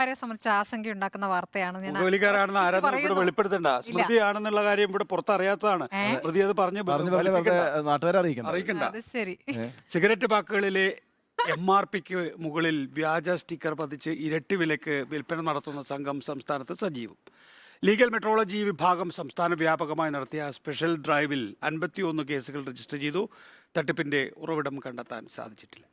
രെ സംബന്ധിച്ച് ആശങ്കയുണ്ടാക്കുന്ന വാർത്തയാണ്. ഞാൻ പുകവലിക്കാരാണെന്ന് ഉറപ്പിച്ച് ആരാധന ഇവിടെ പറയുന്നു. വെളിപ്പെടുത്തണ്ട. ഇല്ല. സ്മൃതിയാണെന്നുള്ള കാര്യം ഇവിടെ പുറത്തറിയാത്തതാണ്. സ്മൃതി അത് പറഞ്ഞു വെറുതെ നാട്ടുകാരെ അറിയിക്കണ്ട. അറിയിക്കണ്ട. അത് ശരി. സിഗരറ്റ് പാക്കുകളിലെ MRPക്ക് മുകളിൽ വ്യാജ സ്റ്റിക്കർ പതിച്ച് ഇരട്ടി വിലക്ക് വിൽപ്പന നടത്തുന്ന സംഘം സംസ്ഥാനത്ത് സജീവം. ലീഗൽ മെട്രോളജി വിഭാഗം സംസ്ഥാന വ്യാപകമായി നടത്തിയ സ്പെഷ്യൽ ഡ്രൈവിൽ 51 കേസുകൾ രജിസ്റ്റർ ചെയ്തു. തട്ടിപ്പിന്റെ ഉറവിടം കണ്ടെത്താൻ സാധിച്ചിട്ടില്ല.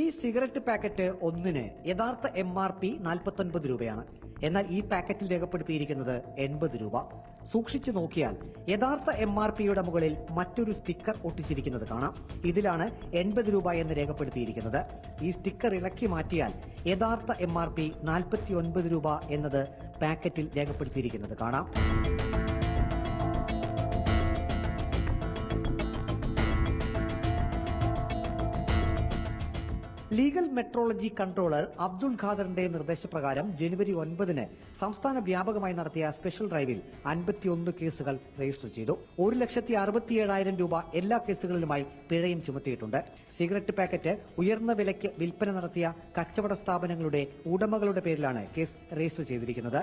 ഈ സിഗരറ്റ് പാക്കറ്റ് ഒന്നിന് യഥാർത്ഥ MRP 49 രൂപയാണ്. എന്നാൽ ഈ പാക്കറ്റിൽ രേഖപ്പെടുത്തിയിരിക്കുന്നത് 80 രൂപ. സൂക്ഷിച്ചു നോക്കിയാൽ യഥാർത്ഥ MRPയുടെ മുകളിൽ മറ്റൊരു സ്റ്റിക്കർ ഒട്ടിച്ചിരിക്കുന്നത് കാണാം. ഇതിലാണ് 80 രൂപ എന്ന് രേഖപ്പെടുത്തിയിരിക്കുന്നത്. ഈ സ്റ്റിക്കർ ഇളക്കി മാറ്റിയാൽ യഥാർത്ഥ MRP 49 രൂപ എന്നത് പാക്കറ്റിൽ രേഖപ്പെടുത്തിയിരിക്കുന്നത് കാണാം. ലീഗൽ മെട്രോളജി കൺട്രോളർ അബ്ദുൾ ഖാദറിന്റെ നിർദ്ദേശപ്രകാരം ജനുവരി 9-ന് സംസ്ഥാന വ്യാപകമായി നടത്തിയ സ്പെഷ്യൽ ഡ്രൈവിൽ 51 കേസുകൾ രജിസ്റ്റർ ചെയ്തു. 1,67,000 രൂപ എല്ലാ കേസുകളിലുമായി പിഴയും ചുമത്തിയിട്ടുണ്ട്. സിഗരറ്റ് പാക്കറ്റ് ഉയർന്ന വിലയ്ക്ക് വിൽപ്പന നടത്തിയ കച്ചവട സ്ഥാപനങ്ങളുടെ ഉടമകളുടെ പേരിലാണ് കേസ് രജിസ്റ്റർ ചെയ്തിരിക്കുന്നത്.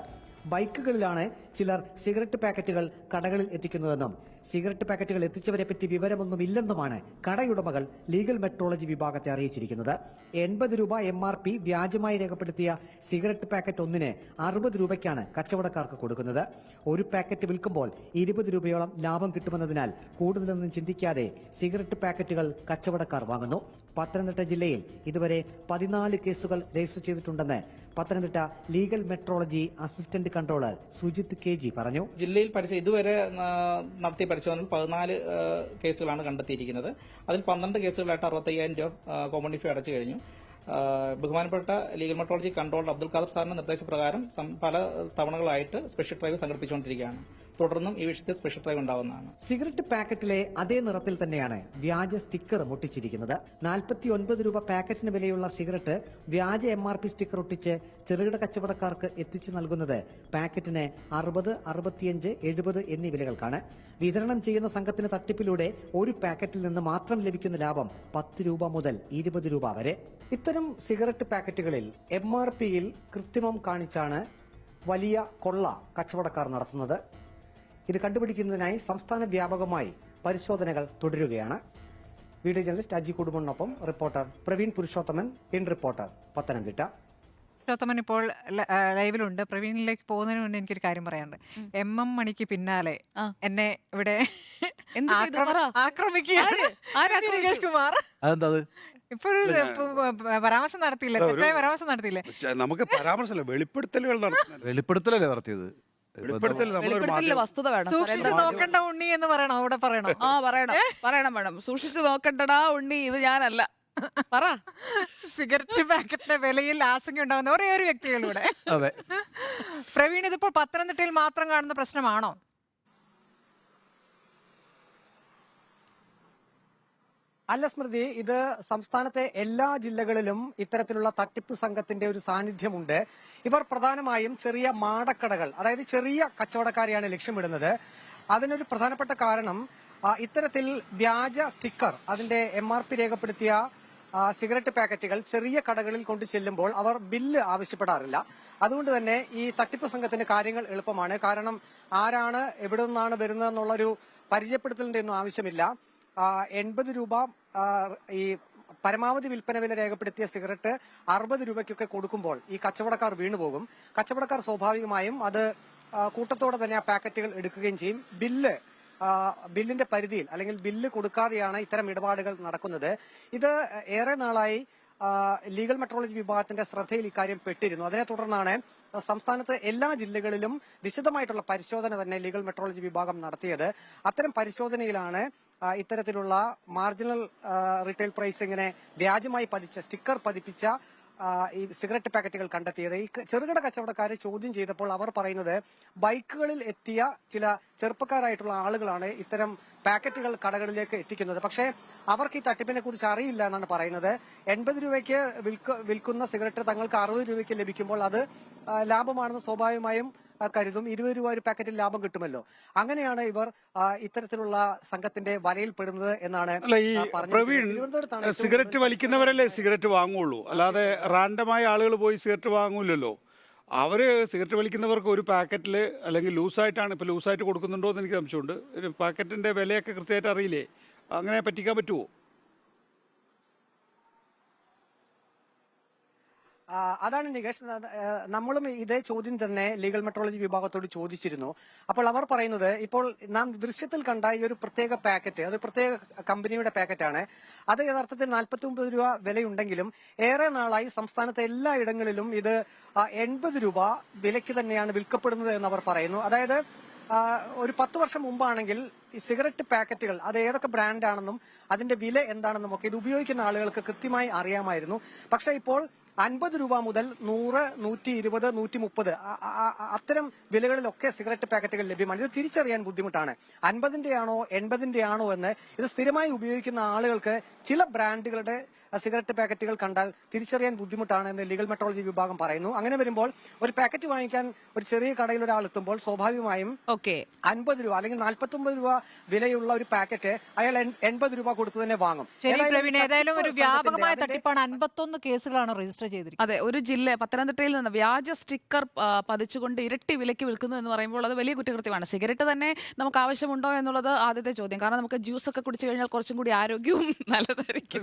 ബൈക്കുകളിലാണ് ചിലർ സിഗരറ്റ് പാക്കറ്റുകൾ കടകളിൽ എത്തിക്കുന്നതെന്നും സിഗരറ്റ് പാക്കറ്റുകൾ എത്തിച്ചവരെ പറ്റി വിവരമൊന്നുമില്ലെന്നുമാണ് കടയുടമകൾ ലീഗൽ മെട്രോളജി വിഭാഗത്തെ അറിയിച്ചിരിക്കുന്നത്. 80 രൂപ MRP വ്യാജമായി രേഖപ്പെടുത്തിയ സിഗരറ്റ് പാക്കറ്റ് ഒന്നിന് 60 രൂപയ്ക്കാണ് കച്ചവടക്കാർക്ക് കൊടുക്കുന്നത്. ഒരു പാക്കറ്റ് വിൽക്കുമ്പോൾ 20 രൂപയോളം ലാഭം കിട്ടുമെന്നതിനാൽ കൂടുതലൊന്നും ചിന്തിക്കാതെ സിഗരറ്റ് പാക്കറ്റുകൾ കച്ചവടക്കാർ വാങ്ങുന്നു. പത്തനംതിട്ട ജില്ലയിൽ ഇതുവരെ 14 കേസുകൾ രജിസ്റ്റർ ചെയ്തിട്ടുണ്ടെന്ന് Pathanamthitta legal metrology assistant controller Sujith KG പറഞ്ഞു. ജില്ലയിൽ ഇതുവരെ നടത്തിയ പരിശോധനയിൽ 14 കേസുകളാണ് കണ്ടെത്തിയിരിക്കുന്നത്. അതിൽ 12 കേസുകളായിട്ട് 65,000 രൂപ കോമ്പൗണ്ട് ഫീ അടച്ചു കഴിഞ്ഞു. ബഹുമാനപ്പെട്ട legal metrology controller Abdul Khader സാറിന്റെ നിർദ്ദേശപ്രകാരം പല തവണകളായിട്ട് സ്പെഷ്യൽ ഡ്രൈവ് സംഘടിപ്പിച്ചുകൊണ്ടിരിക്കുകയാണ്. തുടർന്നും ഈ വിഷയത്തിൽ സ്പെഷ്യൽ ഡ്രൈവ് ഉണ്ടാവുന്നതാണ്. സിഗരറ്റ് പാക്കറ്റിലെ അതേ നിറത്തിൽ തന്നെയാണ് വ്യാജ സ്റ്റിക്കർ ഒട്ടിച്ചിരിക്കുന്നത്. 49 രൂപ പാക്കറ്റിന് വിലയുള്ള സിഗരറ്റ് വ്യാജ MRP സ്റ്റിക്കർ ഒട്ടിച്ച് ചെറുകിട കച്ചവടക്കാർക്ക് എത്തിച്ചു നൽകുന്നത് പാക്കറ്റിന് 60, 65, 70 എന്നീ വിലകൾക്കാണ്. വിതരണം ചെയ്യുന്ന സംഘത്തിന് തട്ടിപ്പിലൂടെ ഒരു പാക്കറ്റിൽ നിന്ന് മാത്രം ലഭിക്കുന്ന ലാഭം 10 രൂപ മുതൽ 20 രൂപ വരെ. ഇത്തരം സിഗരറ്റ് പാക്കറ്റുകളിൽ MRPയിൽ കൃത്രിമം കാണിച്ചാണ് വലിയ കൊള്ള കച്ചവടക്കാർ നടത്തുന്നത്. ഇത് കണ്ടുപിടിക്കുന്നതിനായി സംസ്ഥാന വ്യാപകമായി പരിശോധനകൾ തുടരുകയാണ്. വീഡിയോ ജേർണലിസ്റ്റ് അജി കുടുംബനൊപ്പം reporter Praveen Purushothaman, in reporter, Pathanamthitta. Purushothaman ഇപ്പോൾ ലൈവിലുണ്ട്. പ്രവീണിലേക്ക് പോകുന്നതിന് മുന്നേ എനിക്കൊരു കാര്യം പറയാനുണ്ട്. MM മണിക്ക് പിന്നാലെ എന്നെ ഇവിടെ ആക്രമിക്കുകയാണ് രമേഷ് കുമാർ. ഇപ്പൊ ഒരു പരാമർശം നടത്തിയില്ല, തെറ്റായ പരാമർശം നടത്തിയില്ലേ? നമുക്ക് പരാമർശമല്ല, വെളിപ്പെടുത്തലല്ലേ നടത്തിയത്. വസ്തുത വേണം. സൂക്ഷിച്ചു നോക്കണ്ട ഉണ്ണി എന്ന് പറയണം, അവിടെ പറയണം. വേണം. സൂക്ഷിച്ചു നോക്കണ്ടടാ ഉണ്ണി, ഇത് ഞാനല്ല. പറ. സിഗരറ്റ് പാക്കറ്റിന്റെ വിലയിൽ ആശങ്ക ഉണ്ടാകുന്ന ഒരേ ഒരു വ്യക്തികളിലൂടെ. പ്രവീൺ, ഇതിപ്പോൾ പത്തനംതിട്ടയിൽ മാത്രം കാണുന്ന പ്രശ്നമാണോ? അല്ല സ്മൃതി, ഇത് സംസ്ഥാനത്തെ എല്ലാ ജില്ലകളിലും ഇത്തരത്തിലുള്ള തട്ടിപ്പ് സംഘത്തിന്റെ ഒരു സാന്നിധ്യമുണ്ട്. ഇവർ പ്രധാനമായും ചെറിയ മാടക്കടകൾ, അതായത് ചെറിയ കച്ചവടക്കാരെയാണ് ലക്ഷ്യമിടുന്നത്. അതിനൊരു പ്രധാനപ്പെട്ട കാരണം ഇത്തരത്തിൽ വ്യാജ സ്റ്റിക്കർ, അതിന്റെ MRP രേഖപ്പെടുത്തിയ സിഗരറ്റ് പാക്കറ്റുകൾ ചെറിയ കടകളിൽ കൊണ്ടു ചെല്ലുമ്പോൾ അവർ ബില്ല് ആവശ്യപ്പെടാറില്ല. അതുകൊണ്ട് തന്നെ ഈ തട്ടിപ്പ് സംഘത്തിന് കാര്യങ്ങൾ എളുപ്പമാണ്. കാരണം ആരാണ് എവിടെ നിന്നാണ് വരുന്നതെന്നുള്ളൊരു പരിചയപ്പെടുത്തലിന്റെ ഒന്നും ആവശ്യമില്ല. 80 രൂപ ഈ പരമാവധി വിൽപ്പന വില രേഖപ്പെടുത്തിയ സിഗരറ്റ് 60 രൂപയ്ക്കൊക്കെ കൊടുക്കുമ്പോൾ ഈ കച്ചവടക്കാർ വീണുപോകും. കച്ചവടക്കാർ സ്വാഭാവികമായും അത് കൂട്ടത്തോടെ തന്നെ ആ പാക്കറ്റുകൾ എടുക്കുകയും ചെയ്യും. ബില്ലിന്റെ പരിധിയിൽ അല്ലെങ്കിൽ ബില്ല് കൊടുക്കാതെയാണ് ഇത്തരം ഇടപാടുകൾ നടക്കുന്നത്. ഇത് ഏറെ നാളായി ലീഗൽ മെട്രോളജി വിഭാഗത്തിന്റെ ശ്രദ്ധയിൽ ഇക്കാര്യം പെട്ടിരുന്നു. അതിനെ തുടർന്നാണ് സംസ്ഥാനത്ത് എല്ലാ ജില്ലകളിലും വിശദമായിട്ടുള്ള പരിശോധന തന്നെ ലീഗൽ മെട്രോളജി വിഭാഗം നടത്തിയത്. അത്തരം പരിശോധനയിലാണ് ഇത്തരത്തിലുള്ള മാർജിനൽ റീറ്റെയിൽ പ്രൈസിങ്ങിനെ വ്യാജമായി സ്റ്റിക്കർ പതിപ്പിച്ച ഈ സിഗരറ്റ് പാക്കറ്റുകൾ കണ്ടെത്തിയത്. ഈ ചെറുകിട കച്ചവടക്കാരെ ചോദ്യം ചെയ്തപ്പോൾ അവർ പറയുന്നത് ബൈക്കുകളിൽ എത്തിയ ചില ചെറുപ്പക്കാരായിട്ടുള്ള ആളുകളാണ് ഇത്തരം പാക്കറ്റുകൾ കടകളിലേക്ക് എത്തിക്കുന്നത്. പക്ഷേ അവർക്ക് ഈ തട്ടിപ്പിനെ കുറിച്ച് അറിയില്ല എന്നാണ് പറയുന്നത്. 80 രൂപയ്ക്ക് വിൽക്കുന്ന സിഗരറ്റ് തങ്ങൾക്ക് 60 രൂപയ്ക്ക് ലഭിക്കുമ്പോൾ അത് ലാഭമാണെന്ന് സ്വാഭാവികമായും കരുതും 20 രൂപ ഒരു പാക്കറ്റിൽ ലാഭം കിട്ടുമല്ലോ. അങ്ങനെയാണ് ഇവർ ഇത്തരത്തിലുള്ള സംഘത്തിന്റെ വലയിൽ പെടുന്നത് എന്നാണ് അല്ല ഈ പറഞ്ഞത്. പ്രവീൺ, തിരുവനന്തപുരത്താണ് ഏറ്റവും സിഗരറ്റ് വലിക്കുന്നവരല്ലേ സിഗരറ്റ് വാങ്ങുള്ളൂ, അല്ലാതെ റാൻഡമായ ആളുകൾ പോയി സിഗരറ്റ് വാങ്ങൂലല്ലോ. അവര് സിഗരറ്റ് വലിക്കുന്നവർക്ക് ഒരു പാക്കറ്റിൽ അല്ലെങ്കിൽ ലൂസായിട്ടാണ്, ഇപ്പോൾ ലൂസായിട്ട് കൊടുക്കുന്നുണ്ടോ എന്ന് എനിക്ക് സംശയമുണ്ട്. ഒരു പാക്കറ്റിന്റെ വിലയൊക്കെ കൃത്യമായിട്ട് അറിയില്ലേ? അങ്ങനെ പറ്റിക്കാൻ പറ്റുമോ? അതാണ് നികേഷ്, നമ്മളും ഇതേ ചോദ്യം തന്നെ ലീഗൽ മെട്രോളജി വിഭാഗത്തോട് ചോദിച്ചിരുന്നു. അപ്പോൾ അവർ പറയുന്നത്, ഇപ്പോൾ നാം ദൃശ്യത്തിൽ കണ്ട ഈ ഒരു പ്രത്യേക പാക്കറ്റ്, അത് പ്രത്യേക കമ്പനിയുടെ പാക്കറ്റാണ്. അത് യഥാർത്ഥത്തിൽ 49 രൂപ വിലയുണ്ടെങ്കിലും ഏറെ നാളായി സംസ്ഥാനത്തെ എല്ലായിടങ്ങളിലും ഇത് 80 രൂപ വിലയ്ക്ക് തന്നെയാണ് വിൽക്കപ്പെടുന്നത് എന്ന് അവർ പറയുന്നു. അതായത് ഒരു 10 വർഷം മുമ്പാണെങ്കിൽ ഈ സിഗരറ്റ് പാക്കറ്റുകൾ അത് ഏതൊക്കെ ബ്രാൻഡാണെന്നും അതിന്റെ വില എന്താണെന്നും ഒക്കെ ഇത് ഉപയോഗിക്കുന്ന ആളുകൾക്ക് കൃത്യമായി അറിയാമായിരുന്നു. പക്ഷെ ഇപ്പോൾ 50 രൂപ മുതൽ 100, 120, 130 അത്തരം വിലകളിലൊക്കെ സിഗരറ്റ് പാക്കറ്റുകൾ ലഭ്യമാണ്. ഇത് തിരിച്ചറിയാൻ ബുദ്ധിമുട്ടാണ്. 50-ന്റെ ആണോ 80-ന്റെ ആണോ എന്ന് ഇത് സ്ഥിരമായി ഉപയോഗിക്കുന്ന ആളുകൾക്ക് ചില ബ്രാൻഡുകളുടെ സിഗരറ്റ് പാക്കറ്റുകൾ കണ്ടാൽ തിരിച്ചറിയാൻ ബുദ്ധിമുട്ടാണ് എന്ന് ലീഗൽ മെട്രോളജി വിഭാഗം പറയുന്നു. അങ്ങനെ വരുമ്പോൾ ഒരു പാക്കറ്റ് വാങ്ങിക്കാൻ ഒരു ചെറിയ കടയിൽ ഒരാൾ എത്തുമ്പോൾ സ്വാഭാവികമായും 50 രൂപ അല്ലെങ്കിൽ 49 രൂപ വിലയുള്ള ഒരു പാക്കറ്റ് അയാൾ 80 രൂപ കൊടുത്ത് തന്നെ വാങ്ങും. ശരി പ്രവീൺ, ഏതായാലും ഒരു വ്യാപകമായ തട്ടിപ്പാണ്. 51 കേസുകളാണ് രജിസ്റ്റർ ചെയ്തിരിക്കുന്നത്. അതെ, ഒരു ജില്ല പത്തനംതിട്ടയിൽ നിന്ന് വ്യാജ സ്റ്റിക്കർ പതിച്ചുകൊണ്ട് ഇരട്ടി വിലയ്ക്ക് വിൽക്കുന്നു എന്ന് പറയുമ്പോൾ അത് വലിയ കുറ്റകൃത്യമാണ്. സിഗരറ്റ് തന്നെ നമുക്ക് ആവശ്യമുണ്ടോ എന്നുള്ളത് ആദ്യത്തെ ചോദ്യം. കാരണം നമുക്ക് ജ്യൂസ് ഒക്കെ കുടിച്ചു കഴിഞ്ഞാൽ കുറച്ചും കൂടി ആരോഗ്യവും നല്ലതായിരിക്കും.